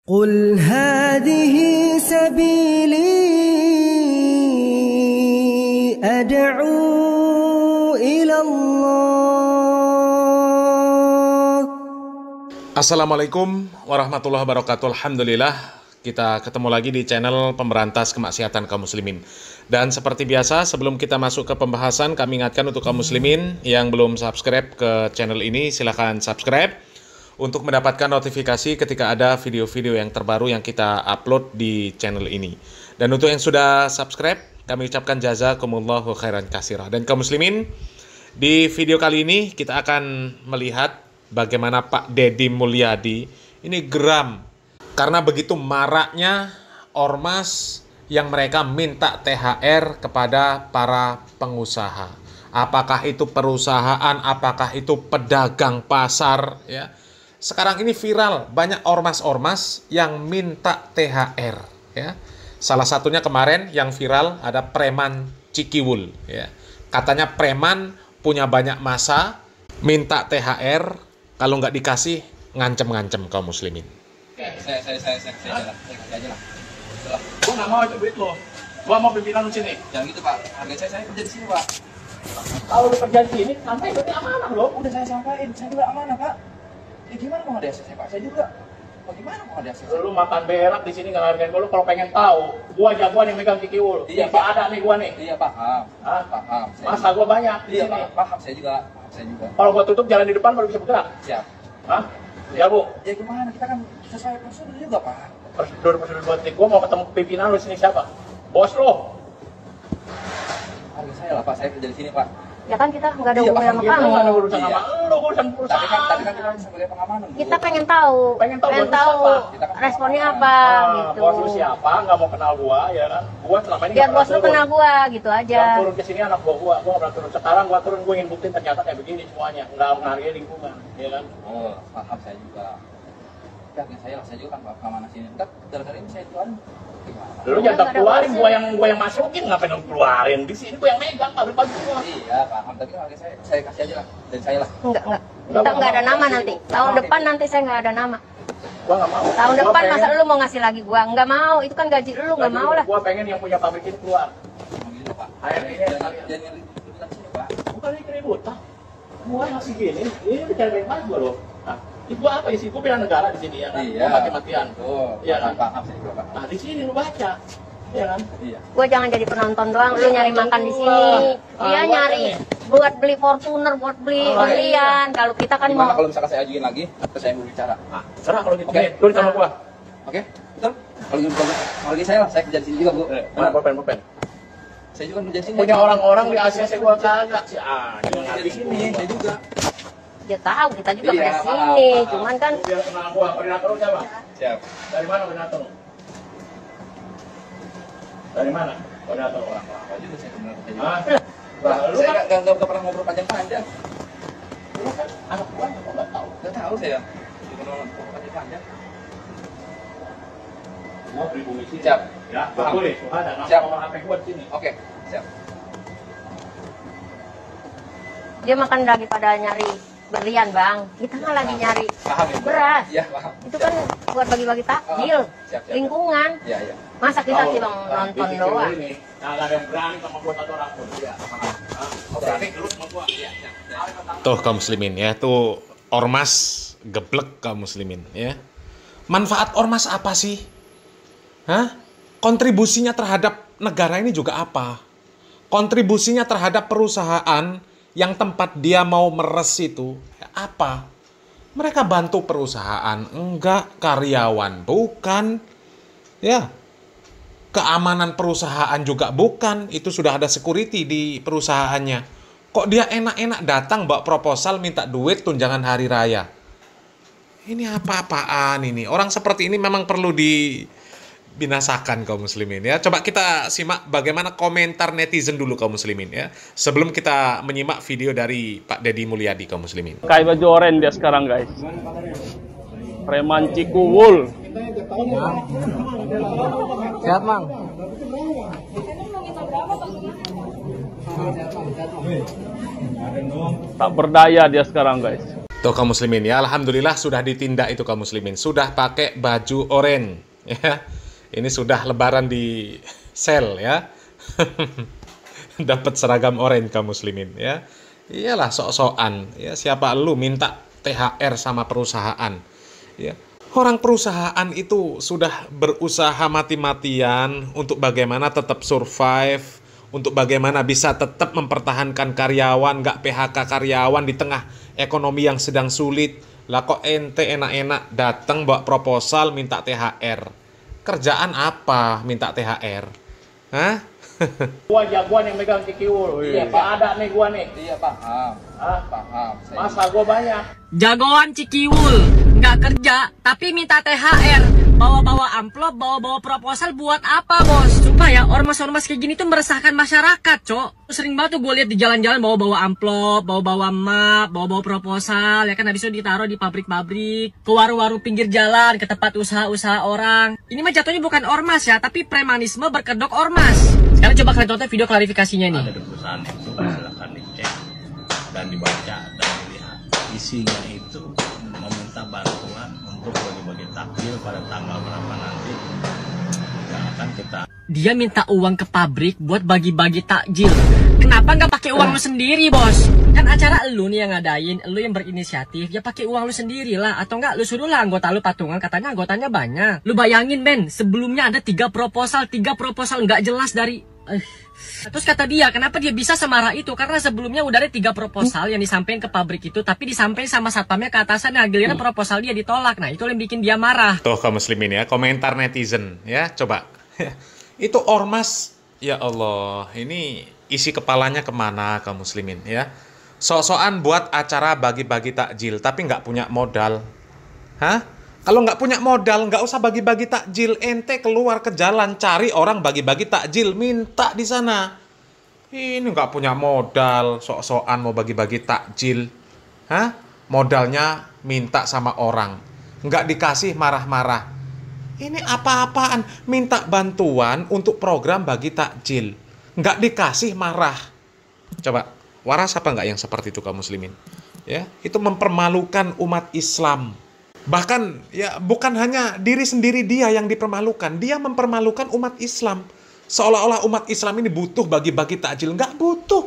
قل هذه سبيلي أدعو إلى الله. Assalamualaikum warahmatullahi wabarakatuh. Alhamdulillah, kita ketemu lagi di channel Pemberantas Kemaksiatan Kaum Muslimin. Dan seperti biasa, sebelum kita masuk ke pembahasan, kami ingatkan untuk kaum muslimin yang belum subscribe ke channel ini, silahkan subscribe untuk mendapatkan notifikasi ketika ada video-video yang terbaru yang kita upload di channel ini. Dan untuk yang sudah subscribe, kami ucapkan jazakumullahu khairan katsira. Dan kaum muslimin, di video kali ini kita akan melihat bagaimana Pak Deddy Mulyadi ini geram karena begitu maraknya ormas yang mereka minta THR kepada para pengusaha. Apakah itu perusahaan, apakah itu pedagang pasar, ya. Sekarang ini viral, banyak ormas-ormas yang minta THR, ya. Salah satunya kemarin yang viral ada preman Cikiwul, ya. Katanya preman punya banyak massa, minta THR, kalau nggak dikasih ngancem-ngancem kaum muslimin. Saya aja lah. Gua nggak mau itu duit lo. Gua mau pimpinan lu sini. Jangan gitu Pak, harga saya kerja di sini Pak. Kalau lu kerja di sini, sampai berarti amanah lo. Udah saya sampaikan, saya juga amanah Pak. Ya gimana mau ada akses Pak? Saya juga. Bagaimana mau ada akses? Lu makan berak di sini nggak hargain gua. Lu kalau pengen tahu, gua jagoan yang megang Cikiwul. Iya, Pak. Ada nih gua nih. Iya paham. Hah? Paham. Masa gua banyak di Iya sini. paham saya juga. Kalau gua tutup jalan di depan baru bisa bergerak. Siap. Hah? Ya Bu. Ya gimana? Kita kan sesuai prosedur juga Pak. Prosedur buat gua mau ketemu pimpinan lu sini siapa? Bos lu. Harga saya lah Pak, saya kerja di sini Pak. Ya kan kita nggak ada Iya, hubungan sama Kita kamu. nggak ada urusan Iya. sama lu, urusan perusahaan. Tapi kan kita sebagai pengamanan. Bu. Kita pengen tahu Pengen tahu buat siapa? Kita kan responnya pengamanan. apa gitu. Bos lu siapa? Nggak mau kenal gua, ya kan? Gua selama ini Biar nggak bos lu pernah kenal turun. gua gitu aja. Yang turun ke sini anak gua nggak pernah turun. Sekarang gua turun, gua ingin buktiin ternyata kayak begini semuanya, nggak menghargai lingkungan, ya kan? Oh, paham saya juga. Ya, saya juga kan pengamanan sini. Entar gara-gara ini saya keluarin. Gimana? Lu jangan keluarin, gua yang masukin, ngapain lu keluarin? Di sini gua yang megang, pabrik gua. Iya, paham. Tapi harga saya kasih aja lah. Dan saya lah. Enggak. Kita nggak ada nama nanti. Tahun depan nanti saya nggak ada nama. Gua nggak mau. Tahun Gua depan pengen- masa lu mau ngasih lagi gua? Nggak mau. Itu kan gaji lu nggak mau lah. Gua pengen yang punya pabrik ini keluar. Gitu, Pak. Air ini Jangan ribut-ributan sini, Pak. bukan ini keributan. Gua masih gini, ini bicara baik-baik gua loh. Nah, itu gua apa isi? Gua bela negara di sini ya kan? Iya. Gua mati-matian. Tuh, Iya kan? paham saya juga, Pak. Nah, di sini lu baca. Ya kan? Iya. Gua jangan jadi penonton doang. Lu nyari makan di sini. Iya nyari buat beli Fortuner, buat beli belian. Kalau kita kan Gimana mau kalau misalkan saya ajuin lagi, terus saya mau bicara? Nah, serah kalau gitu. Oke. Tulis sama gua. Oke? Betul? Kalau gitu, kalau saya lah, saya kerja di sini juga, Bu. Mana pulpen. Saya juga kerja di sini. Punya orang-orang di ACC gua kagak sih. Kerja di sini, saya juga. dia tahu kita juga Iya, kerja paham, sini. paham. Cuman kan Biar kenal gua, koordinator lu siapa? Siap. Dari mana koordinator lu? Dari mana? Koordinator orang. Apa juga saya benar kerja juga. Hah? Lah, lu Saya kan nggak pernah ngobrol panjang-panjang. lu kan anak gua nggak tahu. Nggak tahu saya. Cuma ngobrol panjang-panjang. Gua beli bumi sini. Siap. Ya, Paham. boleh. Ada Siap. nomor HP gua di sini. Oke, siap. dia makan lagi pada nyari berlian bang. Kita mah lagi nyari Paham ya, Bu? beras. Iya, paham. Itu kan buat bagi-bagi takjil, Siap. lingkungan. Iya, iya. Masa kita Tahu, cuma nah, nonton di doang? ini, nggak ada yang berani sama gua satu orang pun. Iya, paham. Mau berani terus sama gua. Iya, siap. Tuh kaum muslimin ya, tuh ormas geblek kaum muslimin ya. Manfaat ormas apa sih? Hah? Kontribusinya terhadap negara ini juga apa? Kontribusinya terhadap perusahaan yang tempat dia mau meres itu apa? Mereka bantu perusahaan, enggak karyawan, bukan. Ya. Keamanan perusahaan juga bukan, itu sudah ada security di perusahaannya. Kok dia enak-enak datang bawa proposal minta duit tunjangan hari raya? Ini apa-apaan ini? Orang seperti ini memang perlu dibinasakan kaum muslimin ya. Coba kita simak bagaimana komentar netizen dulu kaum muslimin ya. Sebelum kita menyimak video dari Pak Deddy Mulyadi kaum muslimin. Kayak baju oranye dia sekarang guys. Preman Cikiwul. Siap, Mang. Tak berdaya dia sekarang guys. Tuh kaum muslimin ya, alhamdulillah sudah ditindak itu kaum muslimin. Sudah pakai baju oranye ya. Ini sudah lebaran di sel ya. Dapat seragam oranye kaum muslimin ya. Iyalah sok-sokan ya, siapa lu minta THR sama perusahaan ya. Orang perusahaan itu sudah berusaha mati-matian untuk bagaimana tetap survive, untuk bagaimana bisa tetap mempertahankan karyawan, nggak PHK karyawan di tengah ekonomi yang sedang sulit. Lah kok ente enak-enak datang bawa proposal minta THR. Kerjaan apa minta THR? Hah? Gua jagoan yang megang Cikiwul. Iya, Pak. Ada nih gua nih. Iya, paham. Hah? Paham. Masa gua banyak. Jagoan Cikiwul, nggak kerja, tapi minta THR. Bawa-bawa amplop, bawa-bawa proposal buat apa, bos? Sumpah ya, ormas-ormas kayak gini tuh meresahkan masyarakat, cok. Sering banget tuh gue lihat di jalan-jalan bawa-bawa amplop, bawa-bawa map, bawa-bawa proposal, ya kan habis itu ditaruh di pabrik-pabrik, ke warung-warung pinggir jalan, ke tempat usaha-usaha orang. Ini mah jatuhnya bukan ormas ya, tapi premanisme berkedok ormas. Sekarang coba kalian tonton video klarifikasinya nih. Ada di perusahaan itu, silakan dicek dan dibaca dan dilihat. Isinya itu meminta bantuan untuk bagi-bagi takjil pada tanggal berapa nanti yang akan kita. Dia minta uang ke pabrik buat bagi-bagi takjil. Kenapa nggak pakai uang lu sendiri, bos? Kan acara lu nih yang ngadain, lu yang berinisiatif, ya pakai uang lu sendiri lah. Atau enggak, lu suruh lah anggota lu patungan, katanya anggotanya banyak. Lu bayangin, men, sebelumnya ada 3 proposal nggak jelas dari... Terus kata dia, kenapa dia bisa semarah itu? Karena sebelumnya udah ada 3 proposal yang disampaikan ke pabrik itu, tapi disampaikan sama satpamnya ke atasan, nah giliran proposal dia ditolak. Nah, itu yang bikin dia marah. Tuh kaum muslimin ya, komentar netizen ya, coba. Itu ormas, ya Allah, ini isi kepalanya kemana kaum muslimin ya. Sok-sokan buat acara bagi-bagi takjil, tapi nggak punya modal. Hah? Kalau nggak punya modal, nggak usah bagi-bagi takjil. Ente keluar ke jalan, cari orang bagi-bagi takjil, minta di sana. Ini nggak punya modal, sok-sokan mau bagi-bagi takjil. Hah? Modalnya minta sama orang. Nggak dikasih marah-marah. Ini apa-apaan? Minta bantuan untuk program bagi takjil. Nggak dikasih marah. Coba, waras apa nggak yang seperti itu kaum muslimin? Ya, itu mempermalukan umat Islam. Bahkan ya bukan hanya diri sendiri dia yang dipermalukan, dia mempermalukan umat Islam. Seolah-olah umat Islam ini butuh bagi-bagi takjil. Nggak butuh.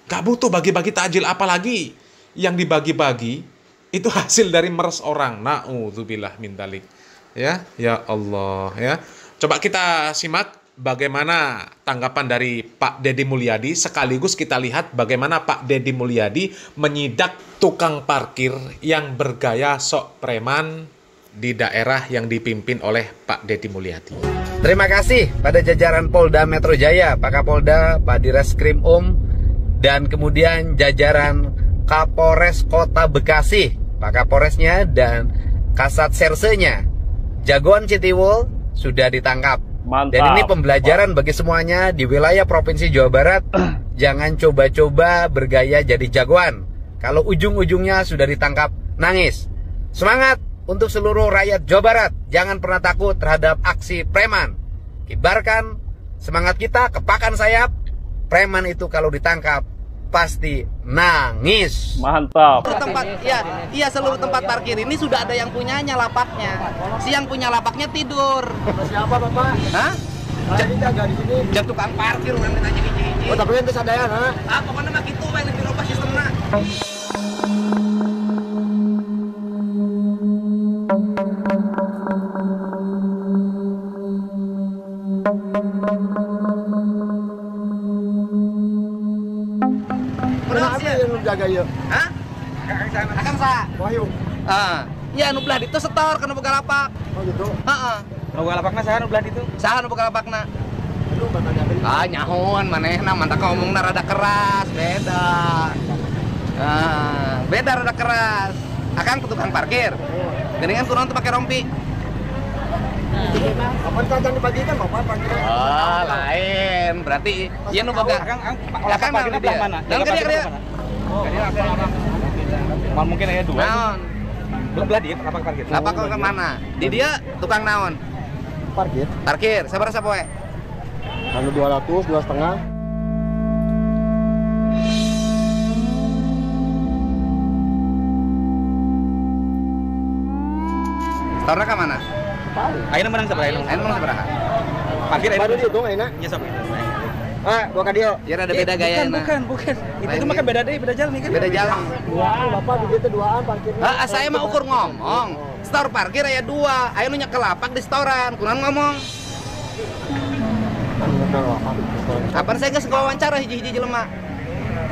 Nggak butuh bagi-bagi takjil, apalagi yang dibagi-bagi itu hasil dari meres orang. Na'udzubillah min dzalik. Ya Allah ya. Coba kita simak bagaimana tanggapan dari Pak Deddy Mulyadi, sekaligus kita lihat bagaimana Pak Deddy Mulyadi menyidak tukang parkir yang bergaya sok preman di daerah yang dipimpin oleh Pak Deddy Mulyadi. Terima kasih pada jajaran Polda Metro Jaya, Pak Kapolda, Pak Direskrim dan kemudian jajaran Kapolres Kota Bekasi, Pak Kapolresnya dan Kasat Sersenya. Jagoan Cikiwul sudah ditangkap. Mantap. Dan ini pembelajaran bagi semuanya di wilayah Provinsi Jawa Barat. Jangan coba-coba bergaya jadi jagoan. Kalau ujung-ujungnya sudah ditangkap, nangis. Semangat untuk seluruh rakyat Jawa Barat. Jangan pernah takut terhadap aksi preman. Kibarkan semangat kita, kepakan sayap. Preman itu kalau ditangkap pasti nangis. Mantap. Iya seluruh tempat parkir ini sudah ada yang punyanya lapaknya. Si yang punya lapaknya tidur. Siapa Bapak? Hah? Jadi jaga di sini. Jangan tukang parkir orang ditanya hiji-hiji. Oh, tapi ente sadayana, ha? Ah, pokoknya mah gitu we lebih robah sistemna. Kenapa yang lu jaga ieu? Hah? Akang sa. Wahyu. Ya anu belah ditu setor kana boga lapak. Oh gitu. Heeh. Boga lapakna saha nu belah ditu? Saha nu boga lapakna? Lu batanya teh. Nyahoan manehna mantap ngomongna rada keras, beda. Beda rada keras. Akang tukang parkir. Geningan kunaon teu pake rompi. Kapan kacan dibagikan Bapak parkiran? Oh, lain. Berarti ieu nu boga. Akang parkirna belah mana? Dan dia. Mungkin aya dua. Naon? Belum belah dia lapak parkir. Lapak ke mana? Di dia tukang naon? Parkir. Parkir. Sabaraha sapoe? Anu 200, 2,5. Torna ke mana? Ayeuna menang sabaraha? Ayeuna menang sabaraha? Parkir ayeuna. Baru dihitung ayeuna. Nya sok. Gua ka dieu. Ya ada beda gaya. Bukan. Itu mah kan beda deh, beda jalan kan. Beda jalan. Duaan, Bapak di dieu teh duaan parkirnya. Saya mah ukur ngomong. Store parkir aya 2. Aya nu nya ke lapak di storan. Kunaon ngomong? Kapan saya geus wawancara hiji-hiji jelema?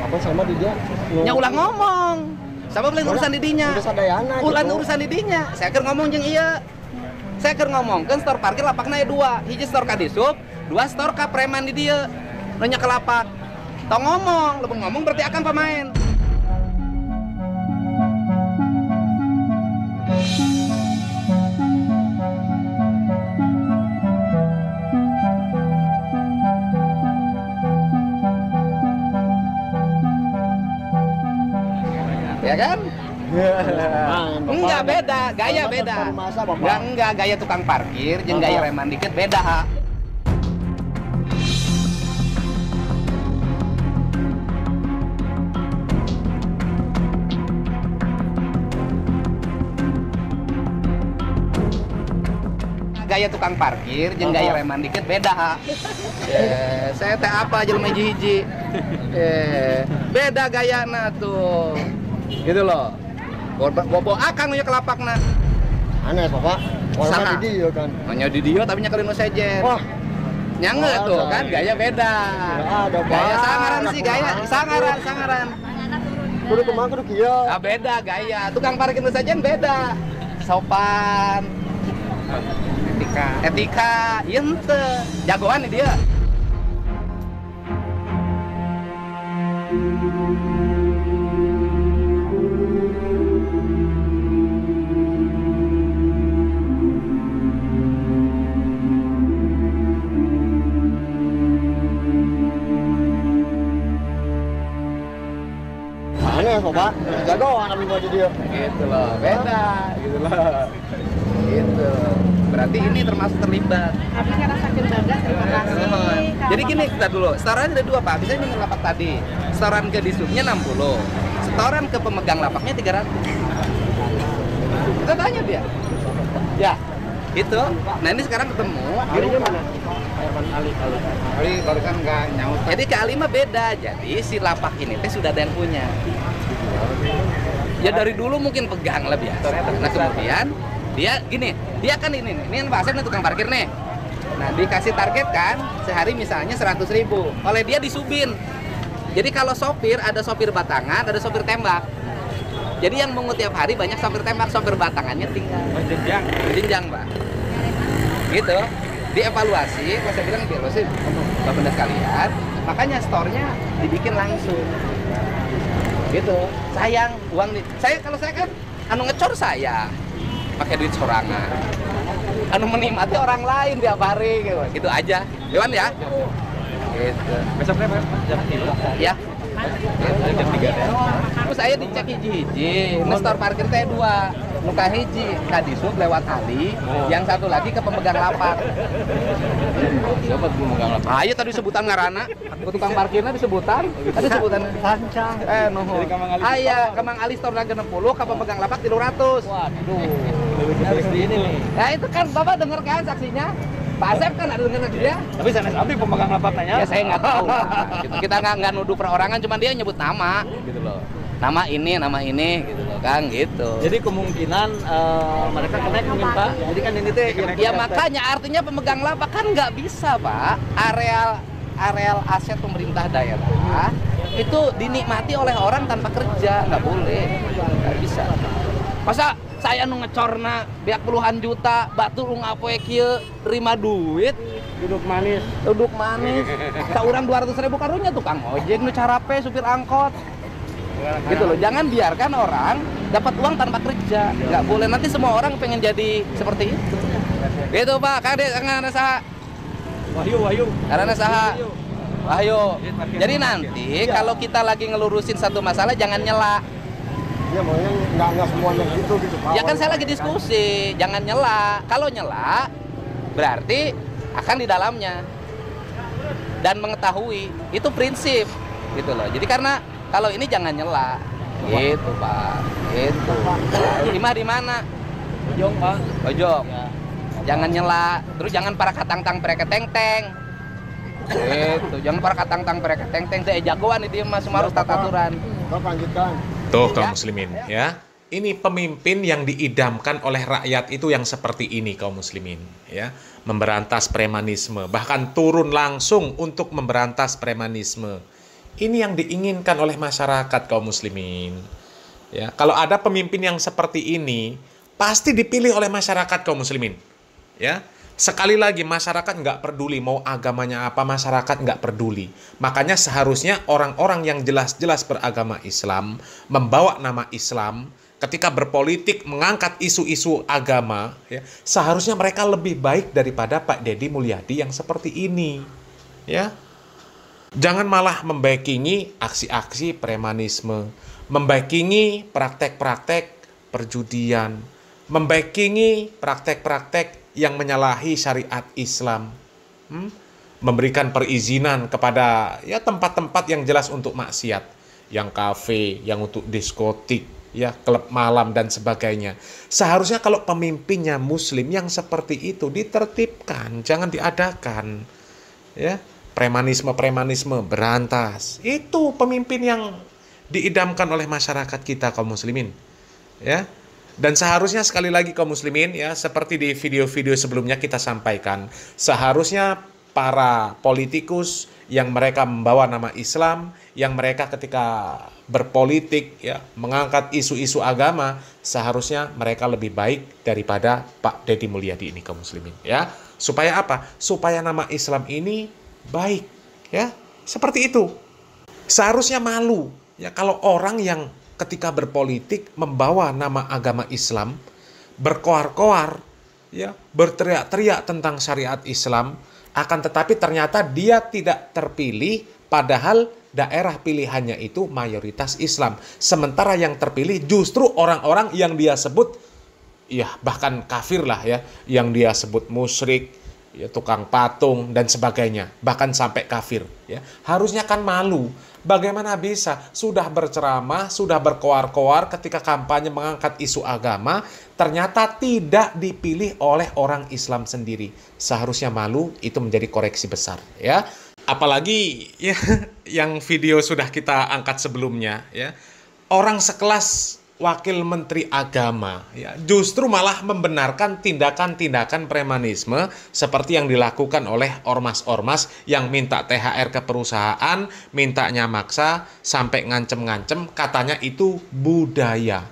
Apa sama di dia? Nya ulah ngomong. Sabab lain urusan di dinya. Ulah urusan di dinya. Saya keur ngomong jeung ieu. Saya keur ngomongkeun store parkir lapakna aya 2. Hiji store ka disub, 2 store ka preman di dieu. Nu nya ke lapak. Tong ngomong, leupeung ngomong berarti akan pamain. Ya kan? Enggak beda, gaya beda. Enggak gaya tukang parkir jeung gaya reman dikit beda. Gaya tukang parkir jeung gaya reman dikit beda. Saya teh apa jelema hiji-hiji. Beda gayana tuh. Gitu loh. Bobo akang nya ke lapakna. Aneh, Bapak. Warna di dieu kan. Nya di dieu tapi nya kelino sejen. Wah. Nyange tuh kan gaya beda. Gaya sangaran sih gaya, sangaran. Kudu kumaha kudu kieu. Beda gaya. Tukang parkir nu sejen beda. Sopan. Etika, ieu teu. Jagoan nih dia. Aneh, Bapak. Jagoan kami mau di dieu. Gitu loh, beda, gitu loh. Gitu. Berarti ini termasuk terlibat. Kami ngerasakin bangga, terima kasih. Jadi gini kita dulu, setoran ada 2 Pak. Bisa dengan lapak tadi. Setoran ke disubnya 60. Setoran ke pemegang lapaknya 300. Kita tanya dia. Ya, itu. Nah ini sekarang ketemu. Alinya mana? Ali barusan nggak nyaut. Jadi ke Ali mah beda. Jadi si lapak ini teh sudah ada yang punya. Ya dari dulu mungkin pegang lah biasa. Nah kemudian dia gini, dia kan ini kan Pak Asep nih tukang parkir nih. Nah dikasih target kan sehari misalnya 100.000. Oleh dia disubin. Jadi kalau sopir ada sopir batangan, ada sopir tembak. Jadi yang mengut tiap hari banyak sopir tembak, sopir batangannya tinggal. Jenjang Pak. Gitu. Dievaluasi, kalau saya bilang dievaluasi Bapak Benda sekalian, makanya store-nya dibikin langsung. Gitu. Sayang uang kalau saya kan anu ngecor saya pakai duit sorangan. Anu menikmati orang lain tiap hari gitu aja. Dewan ya. Gitu. Besok jam 3. Ya. Jam 3. Terus saya dicek hiji-hiji, store parkir teh 2. Nuka hiji ka disub lewat Ali, yang satu lagi ke pemegang lapak. Siapa pemegang lapak? Ayo tadi sebutan ngaranna, tukang parkirnya disebutan. Tadi sebutan Sancang. Nuhun. Aya ke Mang Ali store 60, ke pemegang lapak 300. Waduh. Harus di ini nih. Ya itu kan Bapak dengar kan saksinya? Pak Asep kan ada dengar dia. Tapi sanes abdi pemegang lapak nanya. Ya saya nggak tahu. Gitu. Kita nggak nuduh perorangan, cuman dia nyebut nama, gitu loh. Nama ini gitu loh Kang gitu. Jadi kemungkinan mereka kena mungkin Pak. Jadi kan ini teh ya makanya artinya pemegang lapak kan nggak bisa Pak. Areal aset pemerintah daerah itu dinikmati oleh orang tanpa kerja, nggak boleh, nggak bisa. Masa saya nu ngecorna biak puluhan juta batu lu ngapoe kieu terima duit Duduk manis. Ka urang 200.000 karunya tukang ojek nu carape supir angkot. Gitu loh, jangan biarkan orang dapat uang tanpa kerja. Nggak boleh, nanti semua orang pengen jadi seperti itu. Gitu Pak, Kade karena saha? Wahyu. Karena saha? Wahyu. Jadi nanti kalau kita lagi ngelurusin satu masalah jangan nyela. Ya maunya nggak semuanya gitu Pak. Ya kan saya lagi diskusi, jangan nyela. Kalau nyela berarti akan di dalamnya dan mengetahui itu prinsip gitu loh. Jadi karena kalau ini jangan nyela, gitu Pak, gitu. Imah di mana? ujung Pak. Ojok. Ya. Jangan nyela, terus jangan para katang-tang mereka teng-teng. Itu, jangan para katang-tang mereka teng-teng. Itu jagoan itu mah semua harus tata aturan. Lanjutkan. Tuh kaum muslimin ya. Ini pemimpin yang diidamkan oleh rakyat itu yang seperti ini kaum muslimin ya. Memberantas premanisme, bahkan turun langsung untuk memberantas premanisme. Ini yang diinginkan oleh masyarakat kaum muslimin. Ya, kalau ada pemimpin yang seperti ini, pasti dipilih oleh masyarakat kaum muslimin. Ya, sekali lagi masyarakat nggak peduli mau agamanya apa, masyarakat nggak peduli. Makanya seharusnya orang-orang yang jelas-jelas beragama Islam, membawa nama Islam, ketika berpolitik mengangkat isu-isu agama, ya, seharusnya mereka lebih baik daripada Pak Deddy Mulyadi yang seperti ini. Ya, jangan malah membackingi aksi-aksi premanisme, membackingi praktek-praktek perjudian, membackingi praktek-praktek yang menyalahi syariat Islam, memberikan perizinan kepada ya tempat-tempat yang jelas untuk maksiat, yang kafe, yang untuk diskotik, ya klub malam dan sebagainya. Seharusnya kalau pemimpinnya muslim yang seperti itu ditertibkan, jangan diadakan. Ya, premanisme berantas. Itu pemimpin yang diidamkan oleh masyarakat kita kaum muslimin. Ya. Dan seharusnya sekali lagi kaum muslimin ya, seperti di video-video sebelumnya kita sampaikan, seharusnya para politikus yang mereka membawa nama Islam, yang mereka ketika berpolitik ya mengangkat isu-isu agama, seharusnya mereka lebih baik daripada Pak Deddy Mulyadi ini kaum muslimin ya. Supaya apa? Supaya nama Islam ini baik ya. Seperti itu. Seharusnya malu ya kalau orang yang ketika berpolitik membawa nama agama Islam, berkoar-koar ya, berteriak-teriak tentang syariat Islam, akan tetapi ternyata dia tidak terpilih padahal daerah pilihannya itu mayoritas Islam. Sementara yang terpilih justru orang-orang yang dia sebut ya bahkan kafir lah ya, yang dia sebut musyrik, ya tukang patung dan sebagainya, bahkan sampai kafir ya. Harusnya kan malu. Bagaimana bisa sudah berceramah, sudah berkoar-koar ketika kampanye mengangkat isu agama, ternyata tidak dipilih oleh orang Islam sendiri. Seharusnya malu, itu menjadi koreksi besar ya. Apalagi ya yang video sudah kita angkat sebelumnya ya. Orang sekelas Wakil Menteri Agama ya justru malah membenarkan tindakan-tindakan premanisme seperti yang dilakukan oleh ormas-ormas yang minta THR ke perusahaan, mintanya maksa sampai ngancem-ngancem, katanya itu budaya.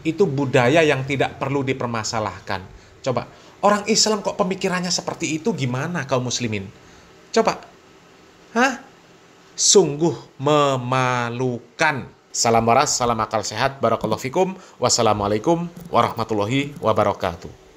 Itu budaya yang tidak perlu dipermasalahkan. Coba, orang Islam kok pemikirannya seperti itu, gimana kaum muslimin? Coba. Hah? Sungguh memalukan. Salam waras, salam akal sehat, barakallahu fikum, wassalamualaikum warahmatullahi wabarakatuh.